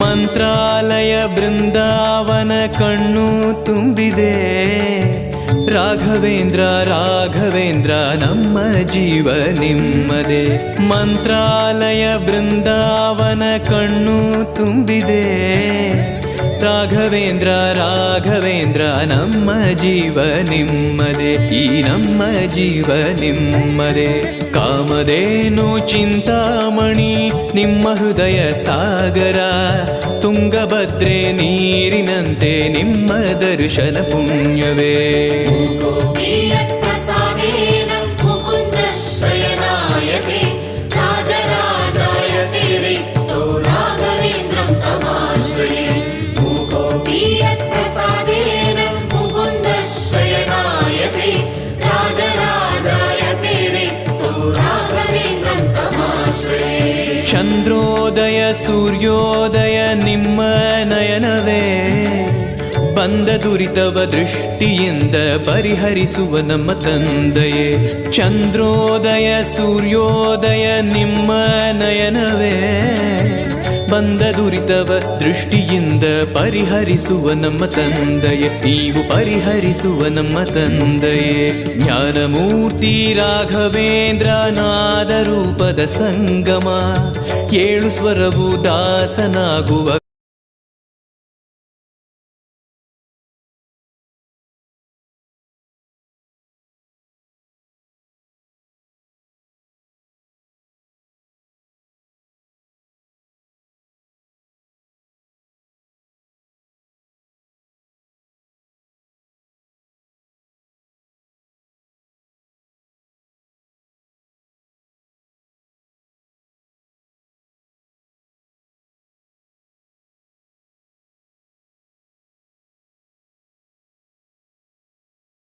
ಮಂತ್ರಾಲಯ ಬೃಂದಾವನ ಕಣ್ಣು ತುಂಬಿದೆ. ರಾಘವೇಂದ್ರ ರಾಘವೇಂದ್ರ ನಮ್ಮ ಜೀವ ನಿಮ್ಮದೇ. ಮಂತ್ರಾಲಯ ಬೃಂದಾವನ ಕಣ್ಣು ತುಂಬಿದೆ. ರಾಘವೇಂದ್ರ ರಾಘವೇಂದ್ರ ನಮ್ಮ ಜೀವ ನಿಮ್ಮದೇ. ಈ ನಮ್ಮ ಜೀವ ನಿಮ್ಮದೇ. ಕಾಮಧೇನು ಚಿಂತಾಮಣಿ ನಿಮ್ಮ ಹೃದಯ ಸಾಗರ. ತುಂಗಭದ್ರೆ ನೀರಿನಂತೆ ನಿಮ್ಮ ದರ್ಶನ ಪುಣ್ಯವೇ. ಚಂದ್ರೋದಯ ಸೂರ್ಯೋದಯ ನಿಮ್ಮ ನಯನವೇ. ಬಂದ ದುರಿತವ ದೃಷ್ಟಿಯಿಂದ ಪರಿಹರಿಸುವ ನಮ್ಮ ತಂದೆಯೇ. ಚಂದ್ರೋದಯ ಸೂರ್ಯೋದಯ ನಿಮ್ಮ ನಯನವೇ. ಬಂದ ದುರಿತವ ದೃಷ್ಟಿಯಿಂದ ಪರಿಹರಿಸುವ ನಮ್ಮ ತಂದೆಯೇ. ನೀವು ಪರಿಹರಿಸುವ ನಮ್ಮ ತಂದೆಯೇ. ಜ್ಞಾನಮೂರ್ತಿ ರಾಘವೇಂದ್ರ ನಾದ ರೂಪದ ಸಂಗಮ. ಏಳು ಸ್ವರವು ದಾಸನಾಗುವ